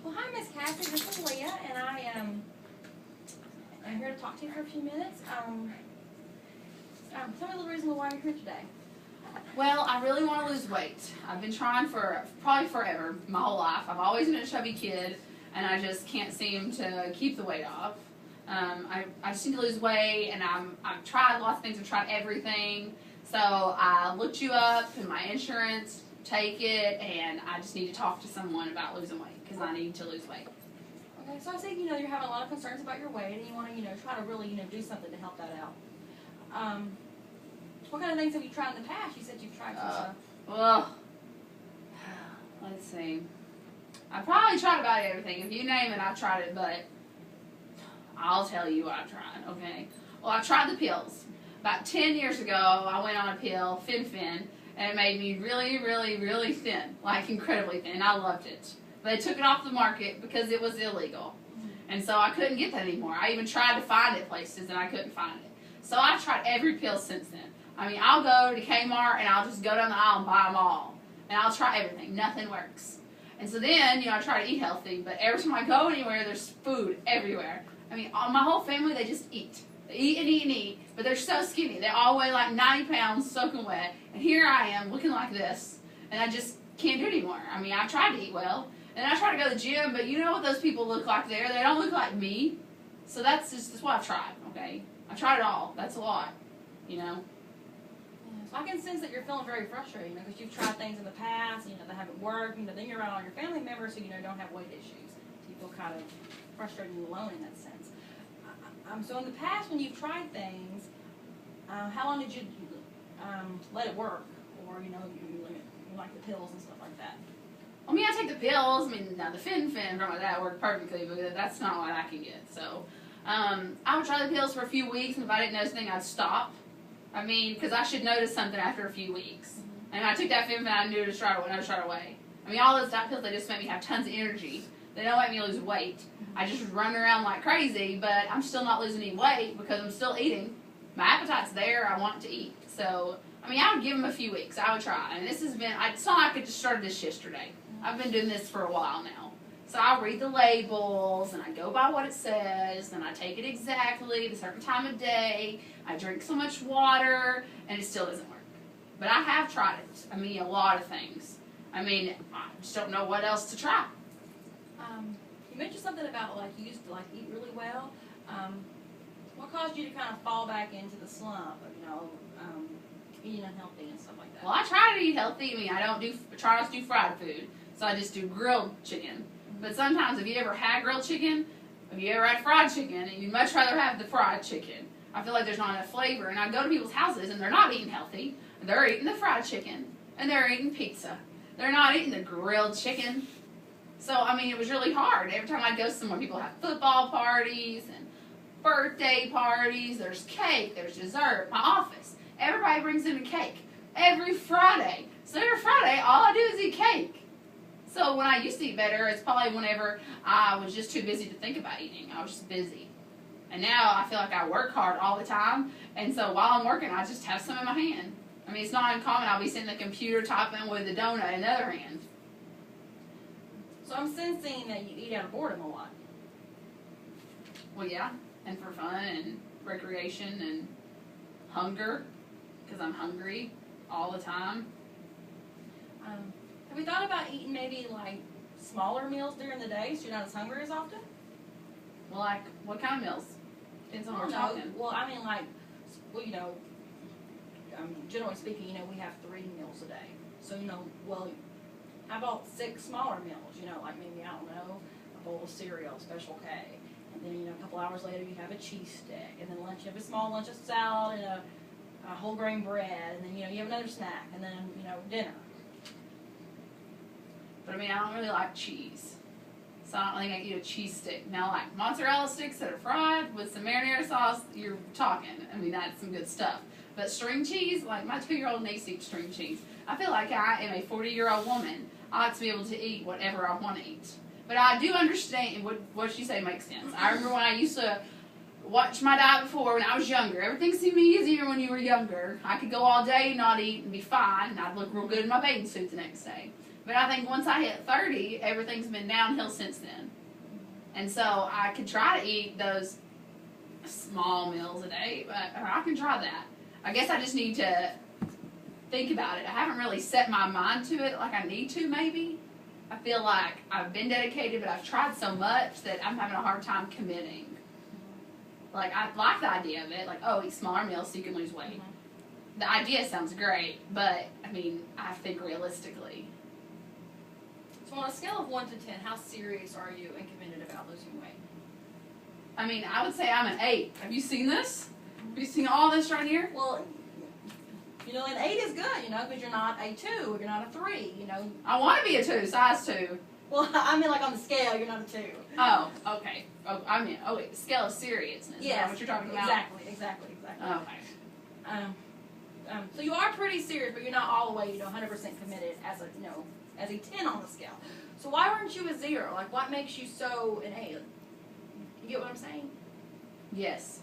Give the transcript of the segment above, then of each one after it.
Well, hi, Miss Cassie. This is Leah, and I'm here to talk to you for a few minutes. Tell me a little reason why you're here today. Well, I really want to lose weight. I've been trying for probably forever, my whole life. I've always been a chubby kid, and I just can't seem to keep the weight off. I just need to lose weight, and I've tried lots of things. I've tried everything. So I looked you up, and my insurance, take it, and I just need to talk to someone about losing weight because I need to lose weight. Okay, so I see, you're having a lot of concerns about your weight, and you want to, try to really, do something to help that out. What kind of things have you tried in the past? You said you've tried some stuff. Well, let's see. I probably tried about everything. If you name it, I've tried it, but I'll tell you what I've tried, okay? Well, I tried the pills. About 10 years ago, I went on a pill, Fin, and it made me really, really, really thin, like incredibly thin. I loved it. But they took it off the market because it was illegal. And so I couldn't get that anymore. I even tried to find it places, and I couldn't find it. So I've tried every pill since then. I mean, I'll go to Kmart, and I'll just go down the aisle and buy them all. And I'll try everything. Nothing works. And so then, I try to eat healthy, but every time I go anywhere, there's food everywhere. I mean, my whole family, they just eat. They eat and eat and eat, but they're so skinny. They all weigh like 90 pounds, soaking wet. And here I am, looking like this, and I just can't do it anymore. I mean, I tried to eat well, and I try to go to the gym, but you know what those people look like there? They don't look like me. So that's what I've tried, okay? I've tried it all. That's a lot, Yeah, so I can sense that you're feeling very frustrated, because you've tried things in the past, that haven't worked, then you're around all your family members who, don't have weight issues. So you feel kind of frustrated and alone in that sense. So in the past, when you've tried things, how long did you let it work? Or, you like the pills and stuff like that? I mean, I take the pills. I mean, now the Fin, something like that worked perfectly, but that's not what I can get. So I would try the pills for a few weeks, and if I didn't notice anything, I'd stop. I mean, because I should notice something after a few weeks. Mm-hmm. And I took that Fin, I knew to try right away. I mean, all those diet pills, they just make me have tons of energy. They don't make me lose weight. Mm-hmm. I just run around like crazy, but I'm still not losing any weight because I'm still eating. My appetite's there. I want to eat. So, I mean, I would give them a few weeks. I would try. And this has been, it's not like I just started this yesterday. Mm-hmm. I've been doing this for a while now. So I read the labels, and I go by what it says, and I take it exactly at a certain time of day. I drink so much water, and it still doesn't work. But I have tried it. I mean, a lot of things. I mean, I just don't know what else to try. You mentioned something about, you used to, eat really well. What caused you to kind of fall back into the slump of, eating unhealthy and stuff like that? Well, I try to eat healthy. I mean, I don't try not to do fried food, so I just do grilled chicken. But sometimes, if you ever had grilled chicken, if you ever had fried chicken, and you'd much rather have the fried chicken. I feel like there's not enough flavor. And I go to people's houses, and they're not eating healthy. They're eating the fried chicken, and they're eating pizza. They're not eating the grilled chicken. So, I mean, it was really hard. Every time I'd go somewhere, people have football parties and birthday parties. There's cake. There's dessert. My office, everybody brings in a cake every Friday. So every Friday, all I do is eat cake. So when I used to eat better, it's probably whenever I was just too busy to think about eating. I was just busy. And now I feel like I work hard all the time. And so while I'm working, I just have some in my hand. I mean, it's not uncommon. I'll be sitting at the computer typing with a donut in the other hand. So I'm sensing that you eat out of boredom a lot. Well, yeah. And for fun and recreation and hunger. Because I'm hungry all the time. Have you thought about eating maybe smaller meals during the day so you're not as hungry as often? Well, what kind of meals? Depends on what we're talking. Well, I mean, generally speaking, we have 3 meals a day. So, how about 6 smaller meals? Maybe, I don't know, a bowl of cereal, Special K. And then, a couple hours later, you have a cheese stick. And then lunch, you have a small lunch of salad and a whole grain bread. And then, you have another snack. And then, dinner. But I mean, I don't really like cheese. So I don't think I can eat a cheese stick. Now, mozzarella sticks that are fried with some marinara sauce, you're talking. I mean, that's some good stuff. But string cheese, my 2-year-old needs to eat string cheese. I feel like I am a 40-year-old woman. I like to be able to eat whatever I want to eat. But I do understand what you say makes sense. I remember when I used to watch my diet before when I was younger. Everything seemed easier when you were younger. I could go all day and not eat and be fine, and I'd look real good in my bathing suit the next day. But I think once I hit 30, everything's been downhill since then. And so I could try to eat those small meals a day, but I can try that. I guess I just need to think about it. I haven't really set my mind to it like I need to, maybe. I feel like I've been dedicated, but I've tried so much that I'm having a hard time committing. Like, I like the idea of it, like, oh, eat smaller meals so you can lose weight. The idea sounds great, but, I mean, I think realistically. So on a scale of 1 to 10, how serious are you and committed about losing weight? I mean, I would say I'm an 8. Have you seen this? Have you seen all this right here? Well, you know, an 8 is good, you know, because you're not a 2, you're not a 3, you know. I want to be a 2, size 2. Well, I mean, like on the scale, you're not a 2. Oh, okay. Oh, I mean, oh wait, the scale of seriousness. Is that what you're talking about? Exactly. Okay. So you are pretty serious, but you're not all the way, 100% committed as a, as a 10 on the scale. So why weren't you a 0? Like, what makes you so an 8? You get what I'm saying? Yes.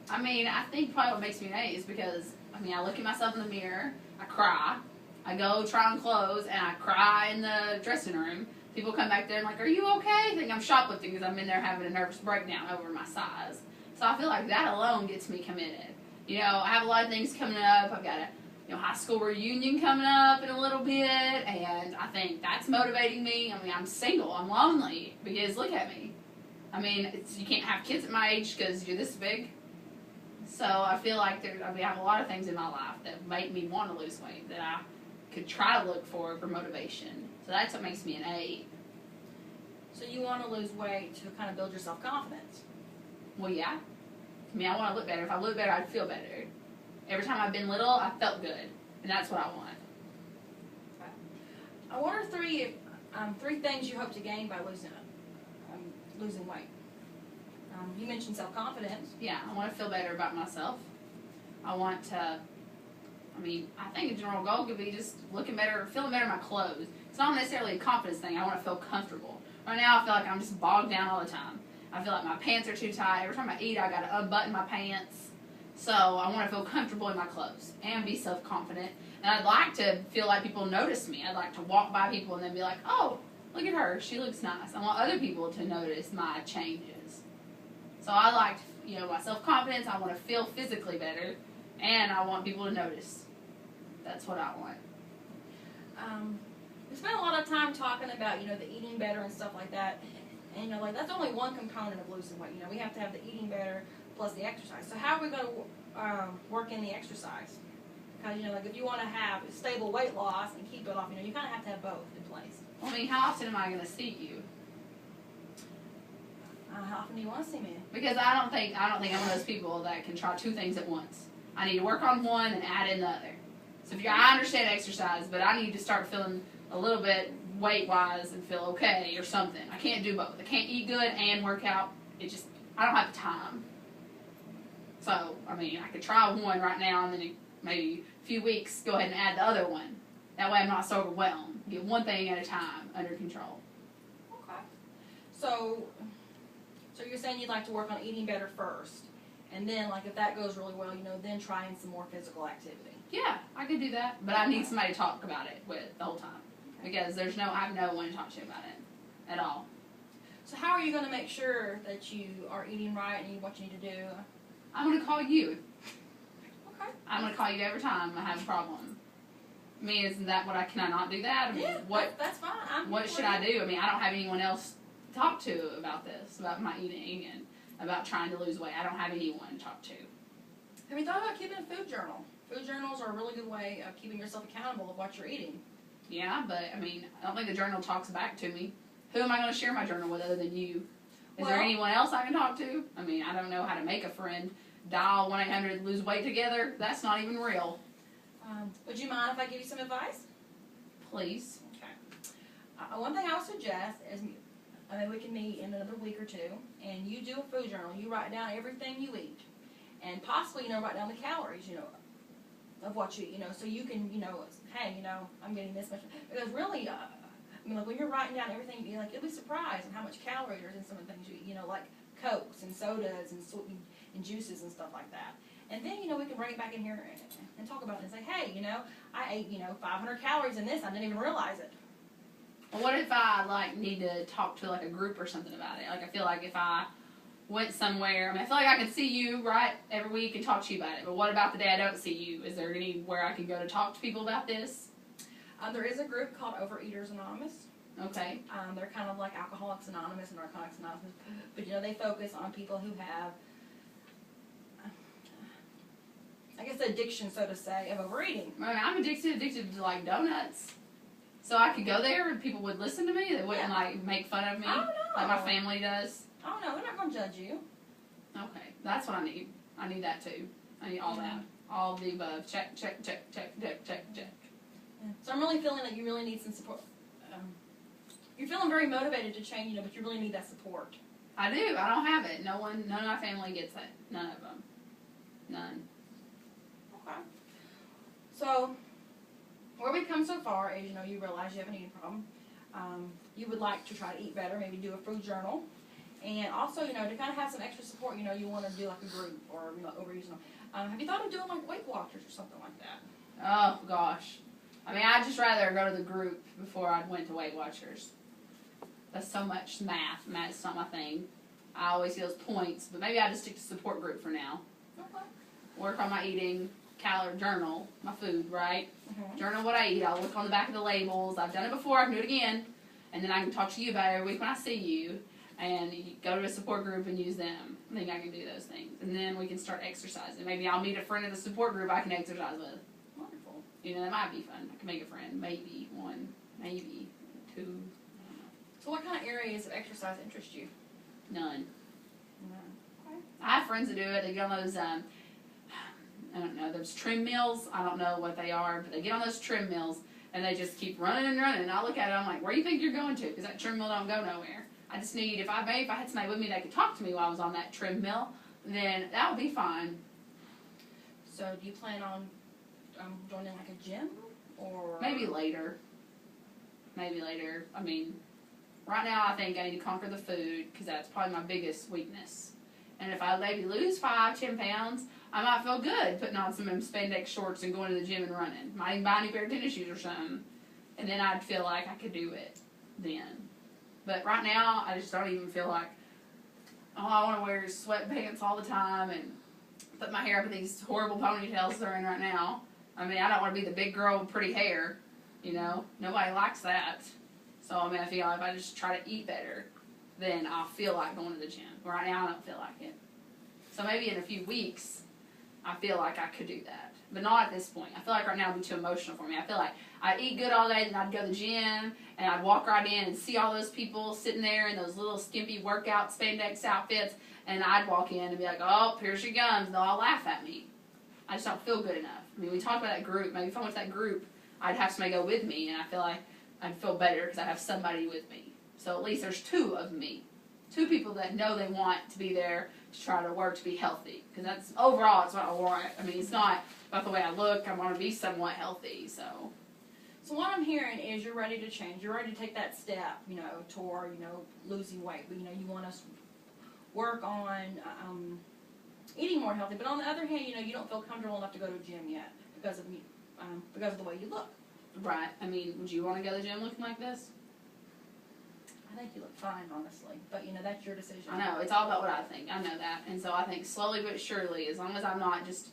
I mean, I think probably what makes me an 8 is because, I mean, I look at myself in the mirror, I cry, I go try on clothes, and I cry in the dressing room. People come back there and like, are you okay? Think I'm shoplifting because I'm in there having a nervous breakdown over my size. So I feel like that alone gets me committed. You know, I have a lot of things coming up. I've got a high school reunion coming up in a little bit, and I think that's motivating me. I mean, I'm single. I'm lonely because look at me. I mean, you can't have kids at my age because you're this big. So I feel like I have a lot of things in my life that make me want to lose weight that I could try to look for motivation. So that's what makes me an 8. So you want to lose weight to kind of build your self-confidence? Well, yeah. I mean, I want to look better. If I look better, I'd feel better. Every time I've been little, I felt good. And that's what I want. Okay. I wonder three things you hope to gain by losing weight. You mentioned self-confidence. Yeah, I want to feel better about myself. I want to, I think a general goal could be just looking better, feeling better in my clothes. It's not necessarily a confidence thing. I want to feel comfortable. Right now, I feel like I'm just bogged down all the time. I feel like my pants are too tight. Every time I eat, I got to unbutton my pants. So I want to feel comfortable in my clothes and be self-confident. And I'd like to feel like people notice me. I'd like to walk by people and then be like, oh, look at her. She looks nice. I want other people to notice my changes. So I like, my self-confidence. I want to feel physically better. And I want people to notice. That's what I want. We spent a lot of time talking about, the eating better and stuff like that. And, that's only one component of losing weight. We have to have the eating better plus the exercise. So how are we going to work in the exercise? Because, if you want to have stable weight loss and keep it off, you kind of have to have both in place. Well, how often am I going to see you? How often do you want to see me? Because I don't think I'm one of those people that can try 2 things at once. I need to work on one and add in the other. So I understand exercise, but I need to start feeling a little bit weight-wise and feel okay or something. I can't do both. I can't eat good and work out. I don't have the time. So, I could try one right now and then maybe a few weeks go ahead and add the other one. That way I'm not so overwhelmed. Get one thing at a time under control. Okay. So you're saying you'd like to work on eating better first. And then, if that goes really well, then trying some more physical activity. Yeah, I could do that. But I need somebody to talk about it with the whole time. Because I have no one to talk to about it at all. So how are you going to make sure that you are eating right and what you need to do? I'm going to call you. Okay. I'm going to call you every time I have a problem. Isn't that can I not do that? That's fine. What should I do? I don't have anyone else to talk to about this, about my eating and about trying to lose weight. I don't have anyone to talk to. Have you thought about keeping a food journal? Food journals are a really good way of keeping yourself accountable of what you're eating. Yeah, but, I don't think the journal talks back to me. Who am I going to share my journal with other than you? Is there anyone else I can talk to? I don't know how to make a friend. Dial 1-800 lose weight together. That's not even real. Would you mind if I give you some advice? Please. Okay. One thing I would suggest is we can meet in another week or 2, and you do a food journal. You write down everything you eat, and possibly, write down the calories, of what you eat, so you can, hey, I'm getting this much. Because really, when you're writing down everything you eat, you'll be surprised at how much calories are in some of the things you eat, like Cokes and sodas and juices and stuff like that. And then, we can bring it back in here and talk about it and say, hey, I ate, 500 calories in this. I didn't even realize it. Well, what if I like need to talk to like a group or something about it? Like I feel like if I went somewhere, I mean, I feel like I could see you right every week and talk to you about it. But what about the day I don't see you? Is there anywhere I can go to talk to people about this? There is a group called Overeaters Anonymous. Okay. They're kind of like Alcoholics Anonymous and Narcotics Anonymous, but they focus on people who have, I guess, addiction, so to say, of overeating. I mean, I'm addicted to like donuts. So I could go there and people would listen to me. They wouldn't like make fun of me I don't know. like my family does. Oh no, they're not going to judge you. Okay, that's what I need. I need that too. I need all that. All of the above. Check, check, check, check, check, check, check. Yeah. So I'm really feeling that you really need some support. You're feeling very motivated to change, but you really need that support. I do. I don't have it. None of my family gets it. None of them. None. Okay. So, where we've come so far is, you realize you have an eating problem. You would like to try to eat better, maybe do a food journal. And also, to kind of have some extra support, you want to do like a group or, overeating. Have you thought of doing like Weight Watchers or something like that? Oh, gosh. I mean, I'd just rather go to the group before I went to Weight Watchers. That's so much math. Math's not my thing. I always get those points, but maybe I just stick to support group for now. Okay. Work on my eating, calorie journal, my food, right? Mm-hmm. Journal what I eat. I'll look on the back of the labels. I've done it before. I can do it again. And then I can talk to you about it every week when I see you. And you go to a support group and use them. I think I can do those things. And then we can start exercising. Maybe I'll meet a friend in the support group I can exercise with. Wonderful. That might be fun. I can make a friend. Maybe one. Maybe two. So what kind of areas of exercise interest you? None. No. Okay. I have friends that do it. They get on those, I don't know, those trim mills. I don't know what they are, but they get on those trim mills and they just keep running and running. And I look at it, I'm like, where do you think you're going to? Because that trim mill don't go nowhere. I just need, if I had somebody with me that could talk to me while I was on that trim mill, then that would be fine. So do you plan on joining like a gym or? Maybe later. Maybe later. I mean, right now I think I need to conquer the food because that's probably my biggest weakness. And if I maybe lose 5-10 pounds, I might feel good putting on some spandex shorts and going to the gym and running. Might even buy a new pair of tennis shoes or something. And then I'd feel like I could do it then. But right now, I just don't even feel like, I want to wear sweatpants all the time and put my hair up in these horrible ponytails they're in right now. I mean, I don't want to be the big girl with pretty hair, Nobody likes that. So, I mean, I feel like if I just try to eat better, then I'll feel like going to the gym. Right now, I don't feel like it. So maybe in a few weeks, I feel like I could do that. But not at this point. I feel like right now it would be too emotional for me. I feel like I'd eat good all day, then I'd go to the gym, and I'd walk right in and see all those people sitting there in those little skimpy workout spandex outfits, and I'd walk in and be like, oh, here she comes, and they'll all laugh at me. I just don't feel good enough. I mean, we talked about that group. Maybe if I went to that group, I'd have somebody go with me, and I feel like I'd feel better because I'd have somebody with me. So at least there's 2 of me. 2 people that know they want to be there to try to work to be healthy. Because that's, overall, it's what I want. I mean, it's not about the way I look. I want to be somewhat healthy, so. So what I'm hearing is you're ready to change. You're ready to take that step, toward, losing weight. But, you want to work on eating more healthy. But on the other hand, you don't feel comfortable enough to go to a gym yet because of the way you look. Right. I mean, would you want to go to the gym looking like this? I think you look fine, honestly. But, that's your decision. I know. It's all about what I think. I know that. And so I think slowly but surely, as long as I'm not just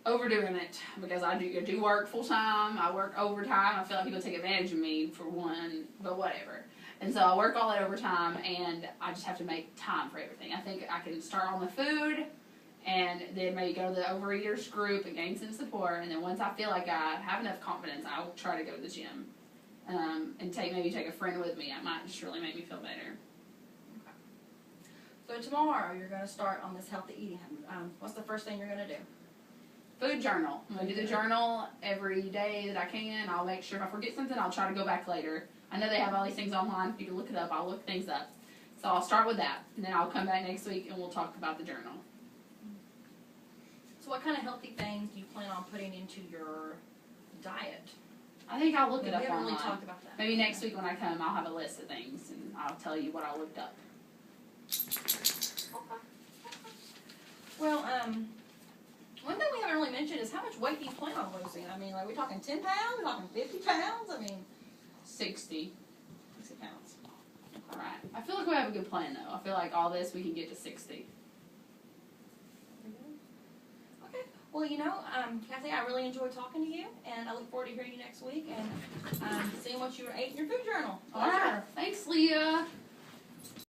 overdoing it, because I do work full-time, I work overtime. I feel like people take advantage of me for one, but whatever. And so I work all that overtime, and I just have to make time for everything. I think I can start on the food, and then maybe go to the overeaters group and gain some support. And then once I feel like I have enough confidence, I will try to go to the gym. And maybe take a friend with me. That might just really make me feel better. Okay. So tomorrow you're going to start on this healthy eating. What's the first thing you're going to do? Food journal. I'm going to do the journal every day that I can. I'll make sure if I forget something, I'll try to go back later. I know they have all these things online. If you can look it up, I'll look things up. So I'll start with that. And then I'll come back next week and we'll talk about the journal. So what kind of healthy things do you plan on putting into your diet? I think I'll look it up online. We haven't online. really talked about that. Maybe next week when I come, I'll have a list of things and I'll tell you what I looked up. Okay. Well, one thing we haven't really mentioned is how much weight do you plan on losing? I mean, like, are we talking 10 pounds? Are we talking 50 pounds? I mean, 60. a good plan, though. I feel like all this, we can get to 60. Okay. Well, Kathy, I really enjoyed talking to you, and I look forward to hearing you next week and seeing what you ate in your food journal. All right. Thanks, Leah.